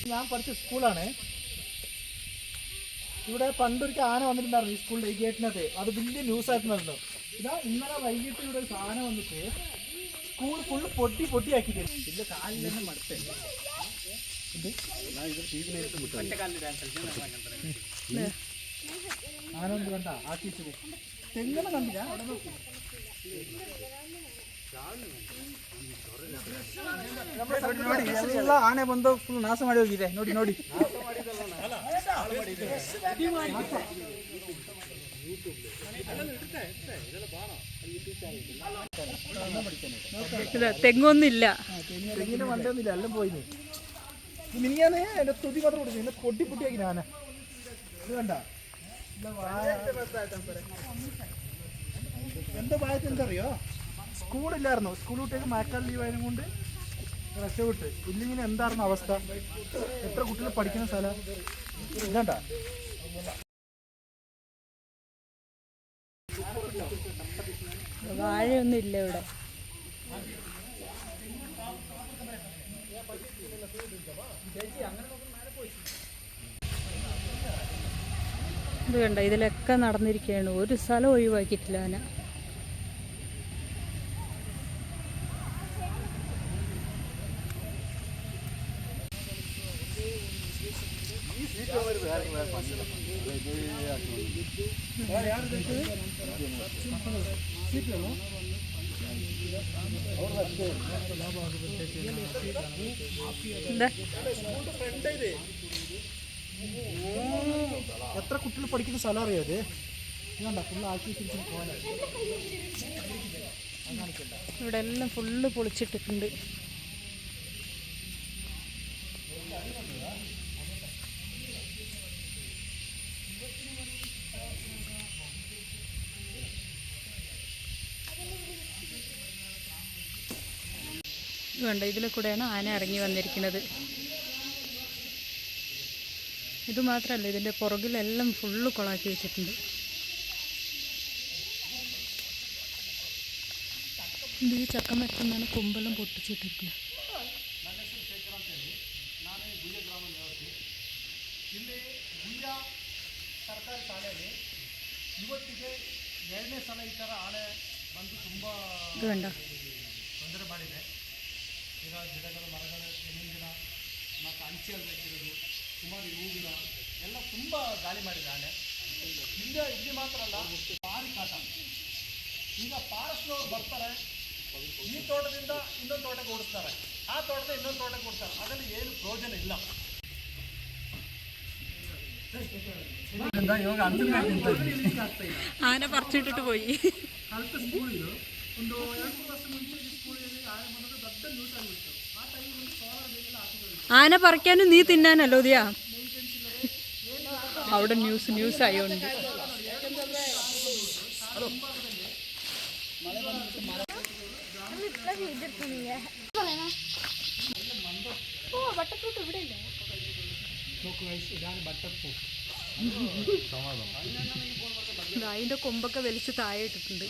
ഞാൻ പഠിച്ച സ്കൂളാണ്. ഇവിടെ പണ്ടൊരിക്കൽ ആന വന്നിട്ടുണ്ടായിരുന്നു ഈ സ്കൂളിൻ്റെ ഈ ഗേറ്റിനകത്ത്. അത് വലിയ ന്യൂസ് ആയിട്ടുണ്ടായിരുന്നു. ഇതാ ഇന്നലെ വൈകിട്ട് ഇവിടെ ഒരു സാധനം വന്നിട്ട് സ്കൂൾ ഫുള്ള് പൊട്ടിയാക്കിയിട്ട് ഇതിൻ്റെ കാലിൽ തന്നെ മടുത്തേ. ആന കൊണ്ട് കണ്ട ആക്കിച്ചത് തെങ്ങനെ കണ്ടില്ല. അവിടെ നോക്കി ಎಲ್ಲ ಆನೆ ಬಂದು ಫುಲ್ ನಾಶ ಮಾಡಿ ಹೋಗಿದೆ. ನೋಡಿ ನೋಡಿ തെങ്ങൊന്നുമില്ല, തെങ്ങിന് മണ്ടൊന്നുമില്ല, എല്ലാം പോയി. മിനിയാന്ന് എന്റെ തുതി മാത്രം കൊടുത്തു. എന്നെ പൊട്ടിയാക്കി ആന. ഇത് കണ്ട എന്താ ഭാഗത്ത് എന്തറിയോ, സ്കൂളില്ലായിരുന്നു. സ്കൂൾ കുട്ടികൾക്ക് മഴക്കാല ലീവ് ആയതും കൊണ്ട് രക്ഷപ്പെട്ട്. ഇല്ലെങ്കിൽ എന്തായിരുന്നു അവസ്ഥ? എത്ര കുട്ടികൾ പഠിക്കുന്ന സ്ഥലം ഇതണ്ട. വാഴയൊന്നും ഇല്ല ഇവിടെ. ഇത് കണ്ട, ഇതിലൊക്കെ നടന്നിരിക്കുകയാണ്. ഒരു സ്ഥലം ഒഴിവാക്കിയിട്ടില്ല ആന. എത്ര കുട്ടികൾ പഠിക്കുന്ന സ്ഥലം അറിയോ അത്? ഫുള്ള് ആക്കി തിരിച്ചു പോകാൻ. ഇവിടെ എല്ലാം ഫുള്ള് പൊളിച്ചിട്ടിട്ടുണ്ട്. വേണ്ട, ഇതിലെ കൂടെയാണ് ആന ഇറങ്ങി വന്നിരിക്കുന്നത്. ഇത് മാത്രമല്ല, ഇതിൻ്റെ പുറകിലെല്ലാം ഫുള്ള് കൊളാക്കി വെച്ചിട്ടുണ്ട്. ഇത് ഈ ചക്ക മരത്തുനിന്നാണ് കൊമ്പെല്ലാം പൊട്ടിച്ചിട്ടിരിക്കുന്നത്. ಸರ್ಕಾರಿ ಶಾಲೆಯಲ್ಲಿ ಇವತ್ತಿಗೆ 2ನೇ ಸಲ ಈ ಥರ ಆನೆ ಬಂದು ತುಂಬ ತೊಂದರೆ ಮಾಡಿದೆ. ಈಗ ಗಿಡಗಳು ಮರಗಳು ತೆಂಗಿನ ಗಿಡ ಮತ್ತು ಅಂಚೆಯಲ್ಲಿ ಬೆಳೆದಿರೋದು ಸುಮಾರು ಹೂ ಗಿಡ ಎಲ್ಲ ತುಂಬ ಗಾಳಿ ಮಾಡಿದೆ ಆನೆ. ಇಲ್ಲಿ ಮಾತ್ರ ಅಲ್ಲ, ಭಾರಿ ಕಾಟ. ಈಗ ಫಾರೆಸ್ಟ್ನವ್ರು ಬರ್ತಾರೆ, ಈ ತೋಟದಿಂದ ಇನ್ನೊಂದು ತೋಟಕ್ಕೆ ಓಡಿಸ್ತಾರೆ, ಆ ತೋಟದಿಂದ ಇನ್ನೊಂದು ತೋಟಕ್ಕೆ ಓಡಿಸ್ತಾರೆ. ಅದರಲ್ಲಿ ಏನು ಪ್ರಯೋಜನ ಇಲ್ಲ. ആന പറിച്ചിട്ടിട്ട് പോയി. അടുത്ത സ്കൂളിൽ ಒಂದು 2-3 ವರ್ಷ ಮುಂಚೆ ಈ ಸ್ಕೂಲಲ್ಲಿ ಆನೆ ಬಂದದ್ದು ದೊಡ್ಡ ನ್ಯೂಸ್ ಆಗಿಬಿಟ್ಟು. ಆ ಟೈಮಲ್ಲಿ ಸೋಲಾರ್ ಬೇಗೆಲ್ಲ ಹಾಕಿದ್ರು. ആന പറിക്കാനും നീ തിന്നാനല്ലോ ദിയാ. അവിടെ ന്യൂസ് ആയോണ്ട് അതിന്റെ കൊമ്പൊക്കെ വലിച്ച് താഴെ ഇട്ടിട്ടുണ്ട്.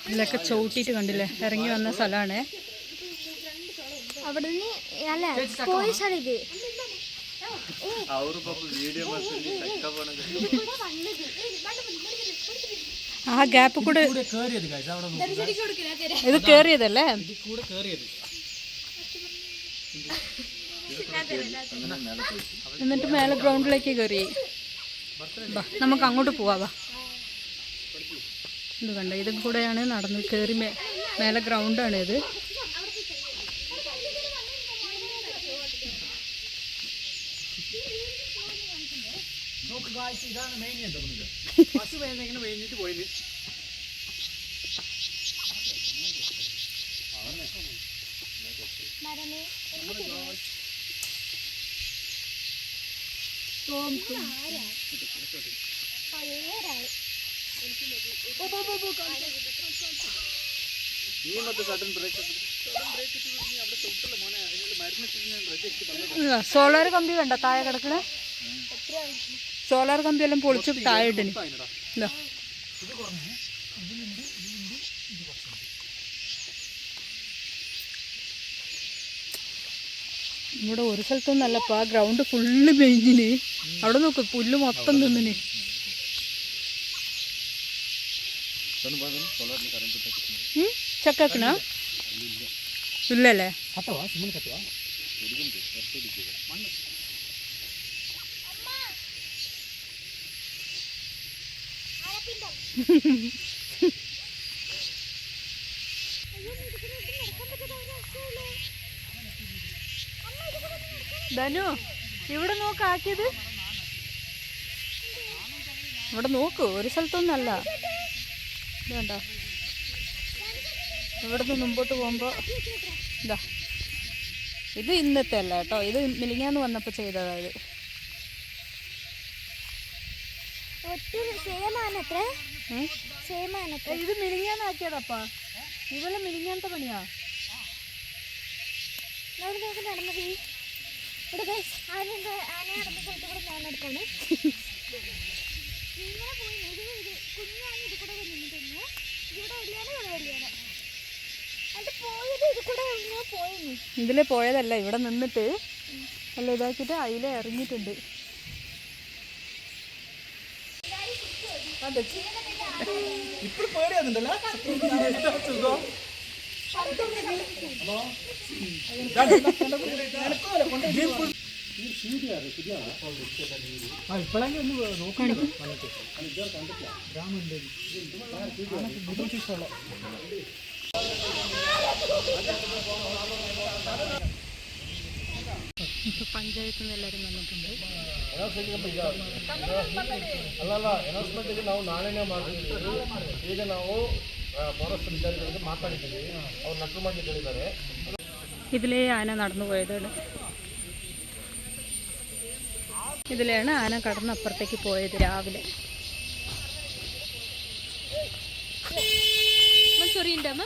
ഇതിലൊക്കെ ചവിട്ടിട്ട് കണ്ടില്ലേ, ഇറങ്ങി വന്ന സ്ഥലമാണ്. അവിടെ പോയ സ്ഥലം ഇത്. ആ ഗ്യാപ്പ് കൂടെ ഇത് കേറിയതല്ലേ. എന്നിട്ട് മേലെ ഗ്രൗണ്ടിലേക്ക് കയറി. നമുക്ക് അങ്ങോട്ട് പോവാ. ഇത് കണ്ട, ഇതും കൂടെയാണ് നടന്ന് കയറി മേലെ ഗ്രൗണ്ടാണ് ഇത്. ഇതാണ് മെയിൻ. ബസ് വേണമെങ്കിൽ വേണ്ടിട്ട് പോയത്. സോളാർ കമ്പി വേണ്ട താഴെ കിടക്കണ. സോളാർ കമ്പിയെല്ലാം പൊളിച്ച് താഴെട്ടിന് ഇതാ ഇത് കുറഞ്ഞ് ഇതിലുണ്ട് ഇത് കുറച്ചുണ്ട്. ഇവിടെ ഒരു സ്ഥലത്തൊന്നും അല്ലപ്പാ, ഗ്രൗണ്ട് ഫുള്ള് മെയിഞ്ഞിന്. അവിടെ നോക്ക് പുല്ല് മൊത്തം തിന്നിന്. ചക്കക്കണ ഇല്ലല്ലേ? കത്തവാ സിമ്മന് കത്തവാ ധനു ഇവിടെ നോക്കാക്കിയത്, ഇവിടെ നോക്കൂ, ഒരു സ്ഥലത്തൊന്നല്ല. വേണ്ട, ഇവിടുന്ന് മുമ്പോട്ട് പോകുമ്പോൾ ഇതാ, ഇത് ഇന്നത്തെ അല്ല കേട്ടോ, ഇത് മിലിങ്ങാന്ന് വന്നപ്പോൾ ചെയ്തതാ. ഇത് മിലിങ്ങാന്നാക്കിയതപ്പാ, ഇതെല്ലാം മിലിങ്ങാനത്തെ പണിയാ. നടന്നത് ഇവിടെ ആന നടന്ന സ്ഥലത്ത് കൂടെ ഞാൻ നടക്കാണ്. ഇങ്ങനെ പോയി കുഞ്ഞാണ് ഇത് കൂടെ നിന്നിട്ടുണ്ട്. ഇവിടെ വലിയാണ് വലിയാണ് അത് പോയത്, ഇത് കൂടെ പോയിരുന്നു. ഇതിലെ പോയതല്ല, ഇവിടെ നിന്നിട്ട് അല്ല ഇതാക്കിയിട്ട് അതിലെ ഇറങ്ങിയിട്ടുണ്ട്. ഇപ്പോൾ പേടിയാകുന്നുണ്ടല്ലോ. ഇപ്പോഴെങ്കിൽ ഒന്ന് നോക്കണം വന്നിട്ട് ഗ്രാമമുണ്ട് ബുദ്ധിമുട്ട് ഇഷ്ടമുള്ള ഇപ്പോൾ ಪಂಚಾಯತ್ ಎಲ್ಲರೂ ಬಂದಿട്ടുണ്ട്. ಅಲ್ಲಲ್ಲ ಅನೌನ್ಸ್ಮೆಂಟಿಗೆ ನಾವು ನಾಳೆನೇ ಮಾಡ್ತಿದ್ದೀವಿ. ಈಗ ನಾವು ಫಾರೆಸ್ಟ್ ಅಧಿಕಾರಿಗಳಿಗೆ ಮಾತಾಡಿದ್ದೀವಿ, ಅವ್ರು ನಕಲು ಮಾಡಿ ಹೇಳಿದ್ದಾರೆ. ഇതിലേ ആന നടന്നു പോയതാണ്. ഇതിലാണ് ആന കടന്നപ്പുറത്തേക്ക് പോയത് രാവിലെ. ചൊറിയുണ്ടമ്മ